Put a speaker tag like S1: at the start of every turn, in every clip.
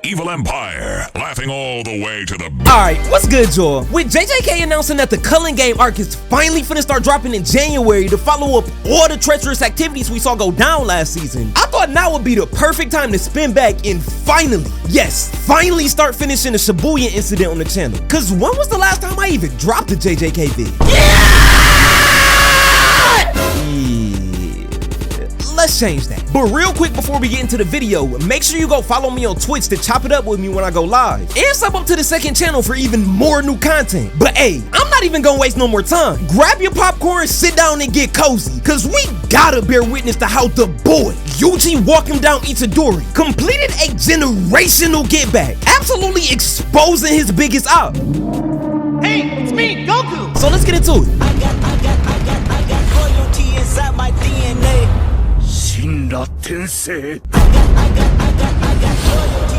S1: Evil Empire, laughing all the way to the...
S2: Alright, what's good, y'all? With JJK announcing that the Culling game arc is finally finna start dropping in January to follow up all the treacherous activities we saw go down last season, I thought now would be the perfect time to spin back and finally, yes, finally start finishing the Shibuya incident on the channel. Cause when was the last time I even dropped a JJK vid? Let's change that. But real quick before we get into the video, make sure you go follow me on Twitch to chop it up with me when I go live. And sub up to the second channel for even more new content. But hey, I'm not even gonna waste no more time. Grab your popcorn, sit down and get cozy. Cause we gotta bear witness to how the boy, Yuji Walking Down Itadori, completed a generational get back. Absolutely exposing his biggest op.
S3: Hey, it's me, Goku!
S2: So let's get into it.
S3: I got royalty inside my DNA. I got royalty.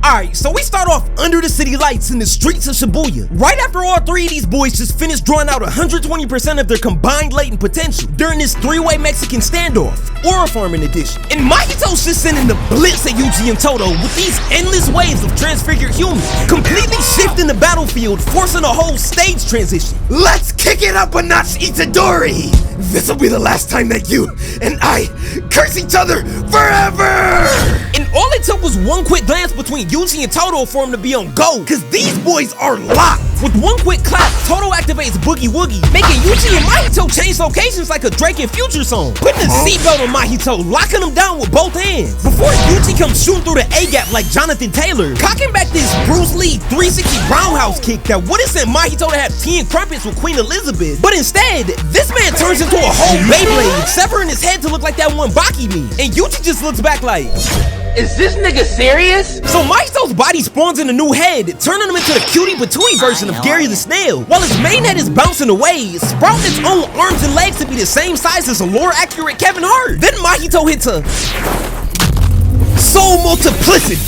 S2: Alright, so we start off under the city lights in the streets of Shibuya. Right after all three of these boys just finished drawing out 120% of their combined latent potential during this three-way Mexican standoff, Aura Farming edition. And Mahito's just sending the blitz at Yuji and Toto with these endless waves of transfigured humans, completely shifting the battlefield, forcing a whole stage transition. Let's kick it up a notch, Itadori! This'll be the last time that you and I curse each other forever! And all it took was one quick glance between Yuji and Toto for him to be on go, cause these boys are locked. With one quick clap, Toto activates Boogie Woogie, making Yuji and Mahito change locations like a Drake and Future song, putting a seatbelt on Mahito, locking him down with both hands. Before Yuji comes shooting through the A-gap like Jonathan Taylor, cocking back this Bruce Lee 360 roundhouse kick that would've sent Mahito to have tea and crumpets with Queen Elizabeth. But instead, this man turns into a whole Beyblade, severing his head to look like that one Baki meme. And Yuji just looks back like,
S4: is this nigga serious?
S2: So Mahito's body spawns in a new head, turning him into the cutie patootie version of Gary the Snail, while his main head is bouncing away, sprouting its own arms and legs to be the same size as a lore-accurate Kevin Hart. Then Mahito hits a soul multiplicity.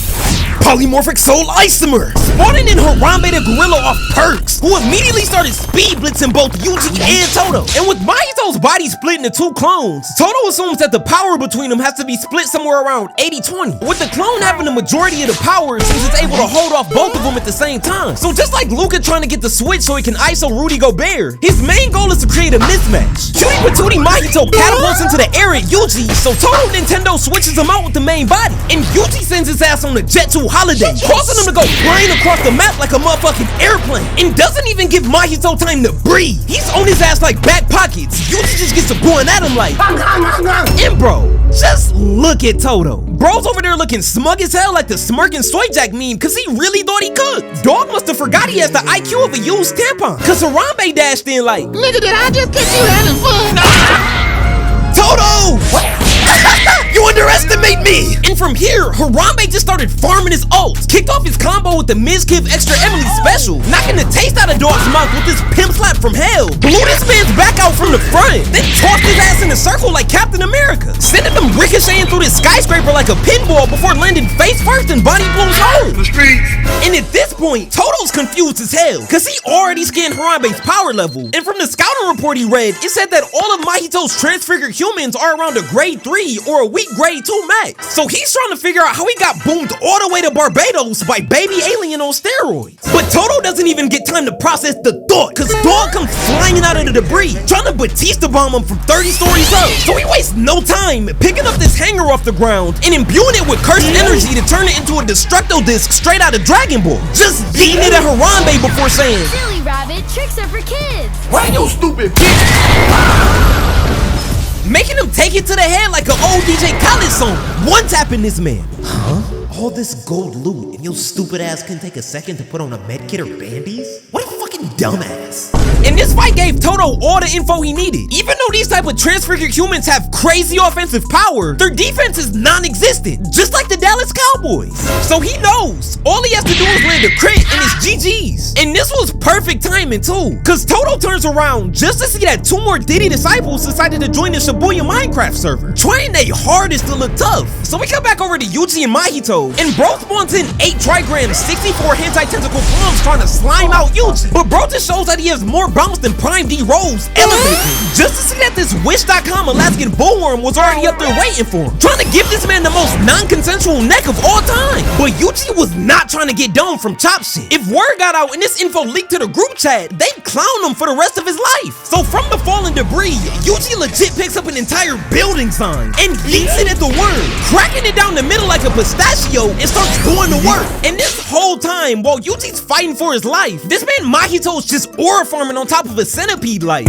S2: Polymorphic Soul Isomer, spawning in Harambe the Gorilla off Perks, who immediately started speed blitzing both Yuji and Toto. And with Mahito's body split into two clones, Toto assumes that the power between them has to be split somewhere around 80-20, with the clone having the majority of the power since it's able to hold off both of them at the same time. So just like Luca trying to get the switch so he can ISO Rudy Gobert, his main goal is to create a mismatch. Cutie Patootie Mahito catapults into the air at Yuji, so Toto Nintendo switches him out with the main body, and Yuji sends his ass on the jet to holiday, causing him to go flying across the map like a motherfucking airplane, and doesn't even give Mahito time to breathe. He's on his ass like back pockets. Yuji just gets to going at him like, and bro, just look at Toto. Bro's over there looking smug as hell like the smirking soy jack meme, cause he really thought he could. Dog must have forgot he has the IQ of a used tampon, cause Harambe dashed in like, nigga, did I just catch you having fun? Toto! What? You underestimate me! And from here, Harambe just started farming his ults, kicked off his combo with the Mizkiv Extra Emily special, knocking the taste out of Dog's mouth with this pimp slap from hell, blew this man's back out from the front, then tossed his ass in a circle like Captain America, sending him ricocheting through this skyscraper like a pinball before landing face first in Bonnie Blue's home. The streets. And at this point, Toto's confused as hell, cause he already scanned Harambe's power level, and from the scouting report he read, it said that all of Mahito's transfigured humans are around a grade 3 or a weak grade 2 max. So he's trying to figure out how he got boomed all the way to Barbados by baby alien on steroids. But Toto doesn't even get time to process the thought, cause Dog comes flying out of the debris, trying to Batista bomb him from 30 stories up. So he wastes no time picking up this hanger off the ground and imbuing it with cursed energy to turn it into a Destructo disc straight out of Dragon Ball. Just yeeting it at Harambe before saying,
S5: silly rabbit, tricks are for kids.
S4: Why you stupid bitch?
S2: Making him take it to the head like an old DJ Khaled song. One tapping this man. Huh? All this gold loot and your stupid ass can take a second to put on a medkit or bandies? What a fucking dumbass. And this fight gave Toto all the info he needed. Even though these type of transfigured humans have crazy offensive power, their defense is non-existent, just like the Dallas Cowboys. So he knows all he has to do is land a crit and it's GG's. And this was perfect timing too, cause Toto turns around just to see that 2 more Diddy disciples decided to join the Shibuya Minecraft server, trying their hardest to look tough. So we come back over to Yuji and Mahito, and bro spawns in 8 trigrams, 64 hentai tentacle palms trying to slime out Yuji. But bro just shows that he has more bounced and Prime D rolls elevate him. Just to see that this Wish.com Alaskan bullworm was already up there waiting for him, trying to give this man the most non-consensual neck of all time. But Yuji was not trying to get done from chop shit. If word got out and this info leaked to the group chat, they'd clown him for the rest of his life. So from the fallen debris, Yuji legit picks up an entire building sign and yeets it at the word, cracking it down the middle like a pistachio and starts going to work. And this whole time, while Yuji's fighting for his life, this man Mahito's just aura farming on top of a centipede like.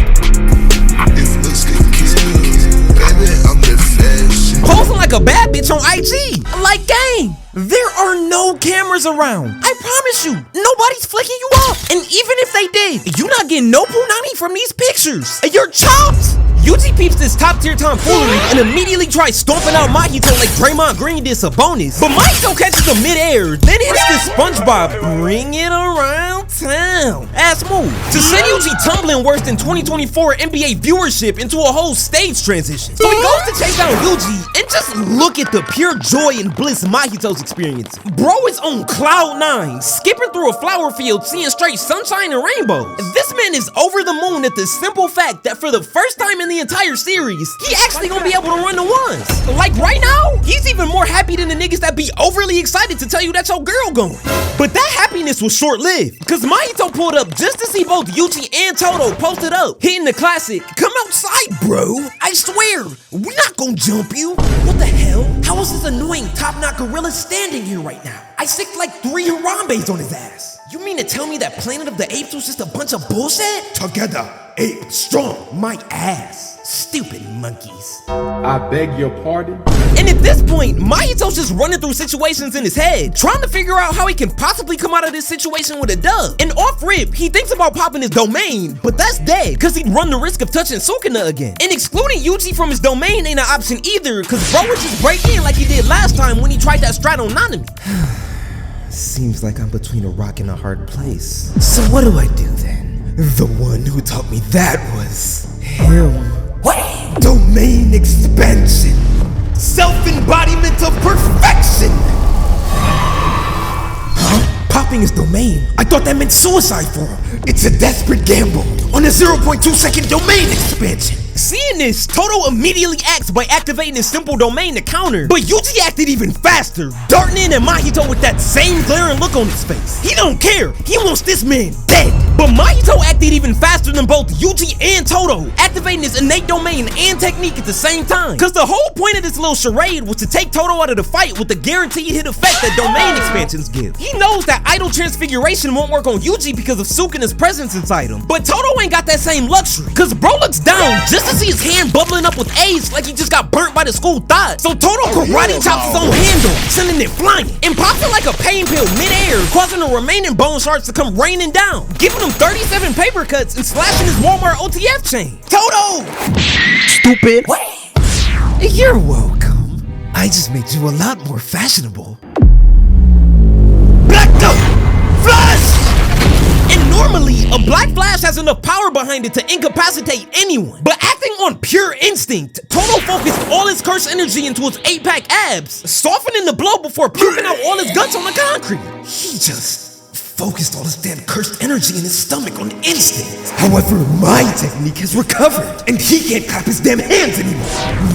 S2: Posing like a bad bitch on IG. Like, gang, there are no cameras around. I promise you, nobody's flicking you off. And even if they did, you're not getting no punani from these pictures. You're chopped. Yuji peeps this top tier tomfoolery and immediately tries stomping out Mahito like Draymond Green did Sabonis. But Mahito catches him mid-air, then hits this SpongeBob bring it around town ass move to send Yuji tumbling worse than 2024 NBA viewership into a whole stage transition. So he goes to chase down Yuji and just look at the pure joy and bliss Mahito's experiencing. Bro is on cloud 9, skipping through a flower field, seeing straight sunshine and rainbows. This man is over the moon at the simple fact that for the first time in the entire series, he actually gonna be able to run the ones. Like right now, he's even more happy than the niggas that be overly excited to tell you that your girl going. But that happiness was short-lived, because Mahito pulled up just to see both Yuji and Toto posted up, hitting the classic, "Come outside, bro. I swear, we're not gonna jump you." What the hell? How is this annoying top-knot gorilla standing here right now? I sicked like 3 Harambe's on his ass. You mean to tell me that Planet of the Apes was just a bunch of bullshit? Together, ape strong, my ass. Stupid monkeys.
S4: I beg your pardon?
S2: And at this point, Mahito's just running through situations in his head, trying to figure out how he can possibly come out of this situation with a dub. And off rip, he thinks about popping his domain, but that's dead, cause he'd run the risk of touching Sukuna again. And excluding Yuji from his domain ain't an option either, cause bro would just break in like he did last time when he tried that strat on Nanami. Seems like I'm between a rock and a hard place. So what do I do then? The one who taught me that was him. What? Domain expansion. Self-embodiment of perfection. Huh? Popping his domain? I thought that meant suicide for him. It's a desperate gamble on a 0.2 second domain expansion. Seeing this, Toto immediately acts by activating his simple domain to counter, but Yuji acted even faster, darting in at Mahito with that same glaring look on his face. He don't care, he wants this man dead. But Mahito acted even faster than both Yuji and Toto, activating his innate domain and technique at the same time. Cause the whole point of this little charade was to take Toto out of the fight with the guaranteed hit effect that domain expansions give. He knows that idle transfiguration won't work on Yuji because of Sukuna's presence inside him, but Toto ain't got that same luxury, cause bro looks down just to see his hand bubbling up with AIDS like he just got burnt by the school thought. So Toto karate chops his own handle, sending it flying, and pops it like a pain pill mid-air, causing the remaining bone shards to come raining down, giving him 37 paper cuts and slashing his Walmart OTF chain. Toto!
S4: Stupid.
S2: What? You're welcome. I just made you a lot more fashionable. Black Note! Flash! And normally, a Black Flash has enough power behind it to incapacitate anyone. But acting on pure instinct, Toto focused all his curse energy into his 8-pack abs, softening the blow before puking out all his guts on the concrete. He just focused all his damn cursed energy in his stomach on instinct. However, my technique has recovered, and he can't clap his damn hands anymore.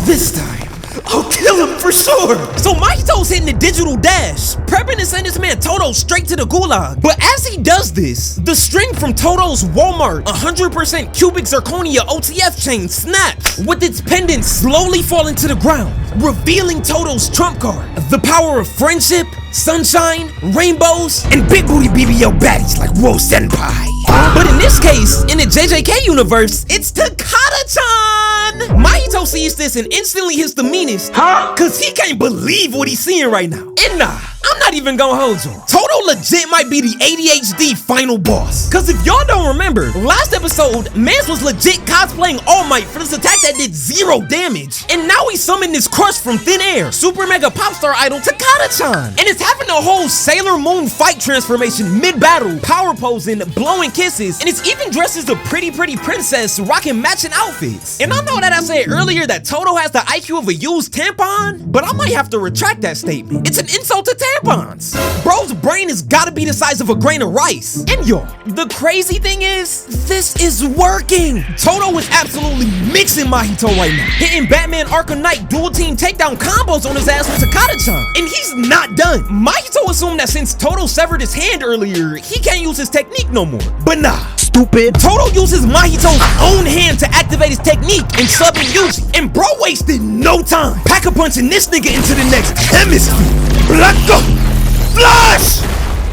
S2: This time, I'll kill him for sure. So Mahito's hitting the digital dash, prepping to send this man Toto straight to the gulag. But as he does this, the string from Toto's Walmart 100% cubic zirconia OTF chain snaps, with its pendant slowly falling to the ground, revealing Toto's trump card, the power of friendship, sunshine, rainbows, and big booty BBL baddies like Rose Senpai. But in this case, in the JJK universe, it's Takada-chan! Mahito sees this and instantly hits the meanest, cause he can't believe what he's seeing right now. And nah, I'm not even gonna hold you. Toto legit might be the ADHD final boss. Cause if y'all don't remember, last episode, Mans was legit cosplaying All Might for this attack that did 0 damage. And now he summoned this crush from thin air, super mega pop star idol Takada-chan. And it's having a whole Sailor Moon fight transformation mid-battle, power posing, blowing kisses, and it's even dressed as a pretty princess rocking matching outfits. And I know that I said earlier that Toto has the IQ of a used tampon, but I might have to retract that statement. It's an insult to tampons. Bro's brain has gotta be the size of a grain of rice. And yo, the crazy thing is, this is working. Toto is absolutely mixing Mahito right now, hitting Batman Arkham Knight dual team takedown combos on his ass with Takata-chan. And he's not done. Mahito assumed that since Toto severed his hand earlier, he can't use his technique no more. But nah.
S4: Stupid.
S2: Toto uses Mahito's own hand to activate his technique and sub in Yuji. And bro wasted no time, pack-a-punching this nigga into the next hemisphere. Blanco Flash!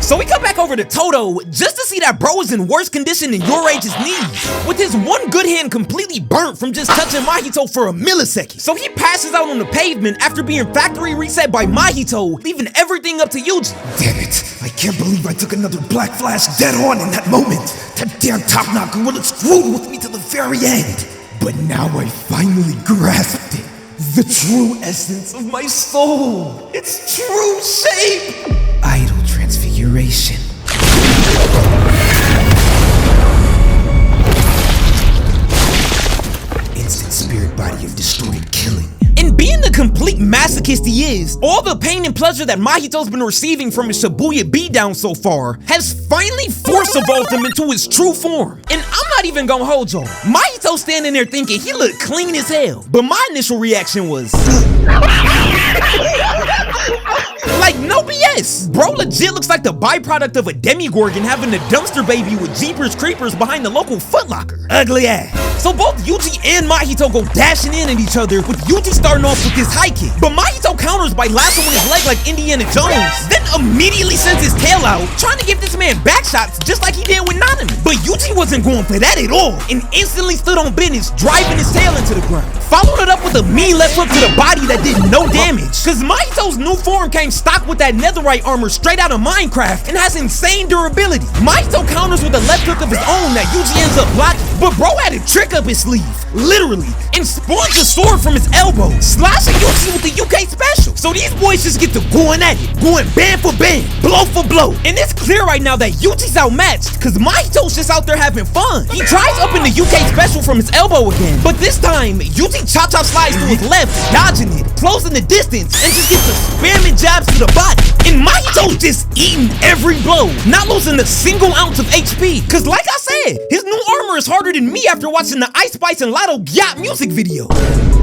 S2: So we come back over to Toto just to see that bro is in worse condition than your age's knees, with his one good hand completely burnt from just touching Mahito for a millisecond. So he passes out on the pavement after being factory reset by Mahito, leaving everything up to Yuji.
S6: Damn it, I can't believe I took another Black Flash dead on in that moment. That damn top-knot gorilla screwed with me to the very end. But now I finally grasped it. The true essence of my soul. Its true shape. Idol transfiguration. Instant spirit body of destroyed killing.
S2: And being the complete masochist he is, all the pain and pleasure that Mahito's been receiving from his Shibuya beatdown so far has finally force evolved him into his true form. And I'm not even gonna hold y'all. Mahito's standing there thinking he looked clean as hell, but my initial reaction was like, no BS. Bro legit looks like the byproduct of a demigorgon having a dumpster baby with Jeepers Creepers behind the local Foot Locker. Ugly ass. So both Yuji and Mahito go dashing in at each other, with Yuji starting off with his high kick. But Mahito counters by lassoing his leg like Indiana Jones, then immediately sends his tail out, trying to give this man back shots just like he did with Nanami. But Yuji wasn't going for that at all, and instantly stood on business, driving his tail into the ground. Followed it up with a mean left hook to the body that did no damage, cause Mahito's new form came stock with that netherite armor straight out of Minecraft and has insane durability. Mahito counters with a left hook of his own that Yuji ends up blocking, but bro had a trick up his sleeve, literally, and spawns a sword from his elbow, slashing Yuji with the UK special. So these boys just get to going at it, going band for band, blow for blow. And it's clear right now that Yuji's outmatched, cause Mahito's just out there having fun. He tries up in the UK special from his elbow again, but this time, Yuji chop-chop slides to his left, dodging it, closing the distance, and just gets the spamming jabs to the body. And Mahito's just eating every blow, not losing a single ounce of HP. Cause like I said, his new armor is harder than me after watching the Ice Spice and Lotto Gyat music video.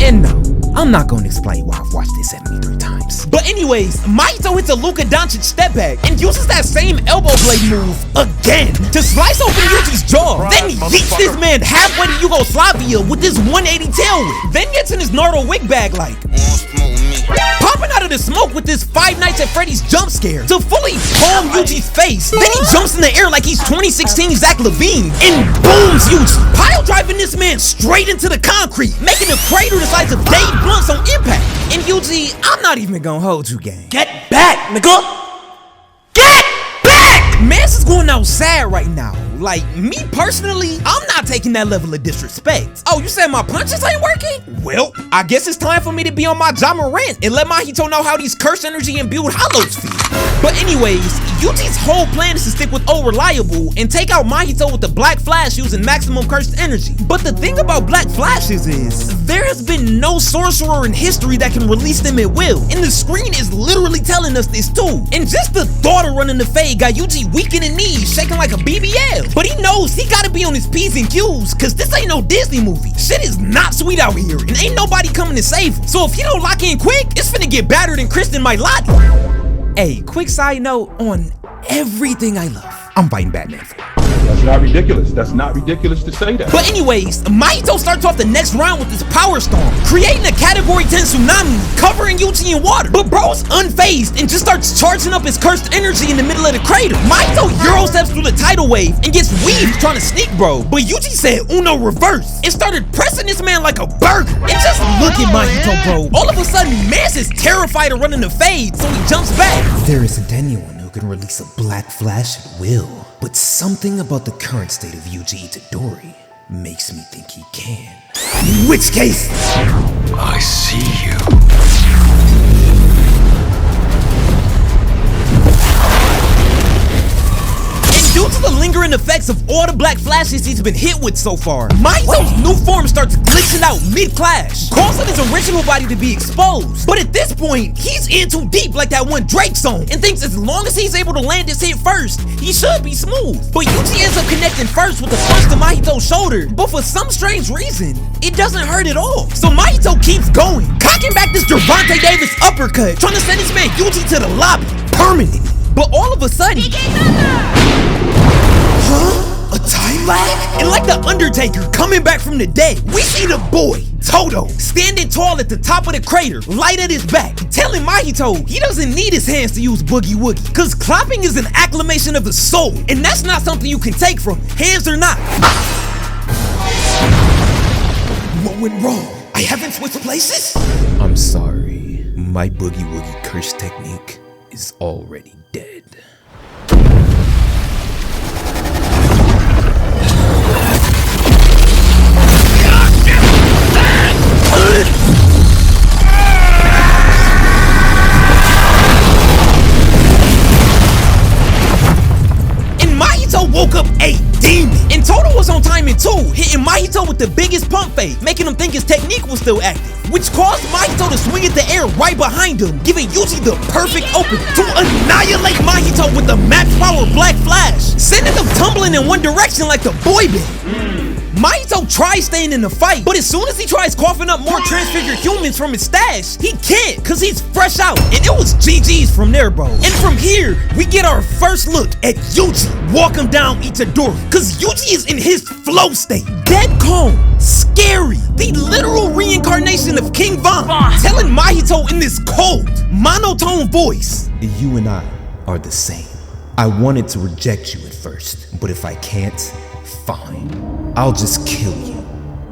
S2: And no, I'm not gonna explain why I've watched this 73 times. But anyways, Mahito hits a Luka Doncic step back and uses that same elbow blade move again to slice open Yuji's jaw. Then yeets this man halfway to Yugoslavia with this 180 tail whip. Then gets in his Naruto wig bag like, popping out of the smoke with this Five Nights at Freddy's jump scare to fully palm Yuji's face. Then he jumps in the air like he's 2016 Zach Levine and booms Yuji, pile driving this man straight into the concrete, making a crater the size of Dave Blunt's on impact. And Yuji, I'm not even gonna hold you, gang. Get back, nigga! Get back! Mans is going out sad right now. Like, me personally, I'm not taking that level of disrespect. Oh, you said my punches ain't working? Well, I guess it's time for me to be on my Jama rant and let Mahito know how these curse energy imbued hollows feel. But anyways, Yuji's whole plan is to stick with O Reliable and take out Mahito with the Black Flash using maximum cursed energy. But the thing about Black Flashes is, there has been no sorcerer in history that can release them at will. And the screen is literally telling us this too. And just the thought of running the fade got Yuji weak in the knees, shaking like a BBL. But he knows he gotta be on his P's and Q's, cause this ain't no Disney movie. Shit is not sweet out here, and ain't nobody coming to save him. So if he don't lock in quick, it's finna get battered and Kristen might lock him. Hey, quick side note on everything I love. I'm fighting Batman for it.
S7: That's not ridiculous. That's not ridiculous to say that.
S2: But anyways, Mahito starts off the next round with this power storm, creating a category 10 tsunami, covering Yuji in water. But bro's unfazed and just starts charging up his cursed energy in the middle of the crater. Mahito Euro steps through the tidal wave and gets weaved trying to sneak bro. But Yuji said Uno reverse and started pressing this man like a burger. And just look at Mahito, bro. All of a sudden, Mans is terrified of running the fade, so he jumps back.
S6: There isn't anyone who can release a Black Flash at will. But something about the current state of Yuji Itadori makes me think he can. In which case,
S1: I see you.
S2: And due to the lingering effects effects of all the black flashes he's been hit with so far. Mahito's new form starts glitching out mid-clash, causing his original body to be exposed. But at this point, he's in too deep like that one Drake song, and thinks as long as he's able to land his hit first, he should be smooth. But Yuji ends up connecting first with a punch to Mahito's shoulder, but for some strange reason, it doesn't hurt at all. So Mahito keeps going, cocking back this Gervonta Davis uppercut, trying to send his man Yuji to the lobby permanently. But all of a sudden, a time lag? And like the Undertaker coming back from the dead, we see the boy, Toto, standing tall at the top of the crater, light at his back, telling Mahito he doesn't need his hands to use Boogie Woogie, cause clapping is an acclamation of the soul, and that's not something you can take from, hands or not.
S6: What went wrong? I haven't switched places?
S2: I'm sorry, my Boogie Woogie curse technique is already dead. And Mahito woke up a demon. And Toto was on timing too, hitting Mahito with the biggest pump fake, making him think his technique was still active, which caused Mahito to swing at the air right behind him, giving Yuji the perfect opening to annihilate Mahito with the max power black flash, sending him tumbling in one direction like the boy band. Mahito tries staying in the fight, but as soon as he tries coughing up more transfigured humans from his stash, he can't, cause he's fresh out, and it was GG's from there, bro. And from here, we get our first look at Yuji walking down Itadori, cause Yuji is in his flow state, dead calm, scary, the literal reincarnation of King Von, telling Mahito in this cold, monotone voice,
S6: You and I are the same. I wanted to reject you at first, but if I can't, fine. I'll just kill you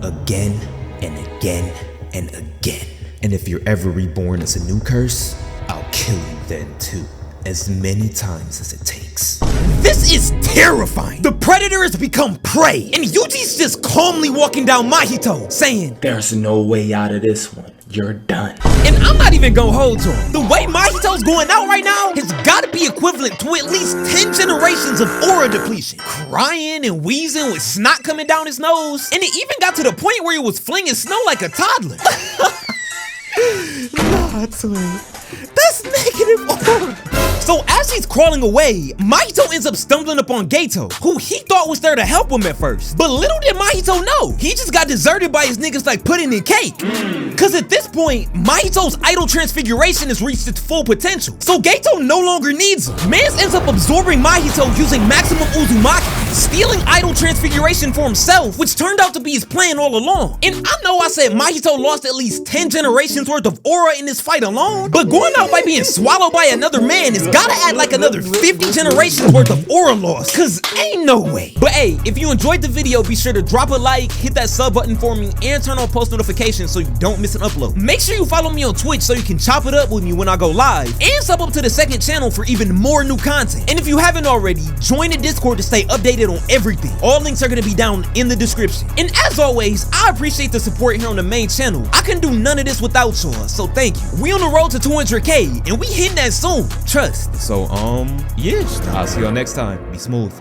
S6: again and again and again. And if you're ever reborn as a new curse, I'll kill you then too, as many times as it takes.
S2: This is terrifying. The predator has become prey, and Yuji's just calmly walking down Mahito, saying,
S8: There's no way out of this one. You're done.
S2: And I'm not even gonna hold to him. The way Mahito's going out right now has gotta be equivalent to at least 10 generations of aura depletion. Crying and wheezing with snot coming down his nose. And it even got to the point where he was flinging snow like a toddler. Nah, twin. That's negative aura. So as he's crawling away, Mahito ends up stumbling upon Gato, who he thought was there to help him at first. But little did Mahito know, he just got deserted by his niggas like pudding and cake. Cause at this point, Mahito's idol transfiguration has reached its full potential. So Gato no longer needs him. Mans ends up absorbing Mahito using maximum Uzumaki, stealing idol transfiguration for himself, which turned out to be his plan all along. And I know I said Mahito lost at least 10 generations worth of aura in this fight alone, but going out by being swallowed by another man is gotta add like another 50 generations worth of aura loss, cause ain't no way. But hey, if you enjoyed the video, be sure to drop a like, hit that sub button for me, and turn on post notifications so you don't miss an upload. Make sure you follow me on Twitch so you can chop it up with me when I go live, and sub up to the second channel for even more new content. And if you haven't already, join the Discord to stay updated on everything. All links are gonna be down in the description. And as always, I appreciate the support here on the main channel. I couldn't do none of this without y'all, so thank you. We on the road to 200K, and we hitting that soon, trust. So yeah, I'll see y'all next time. Be smooth.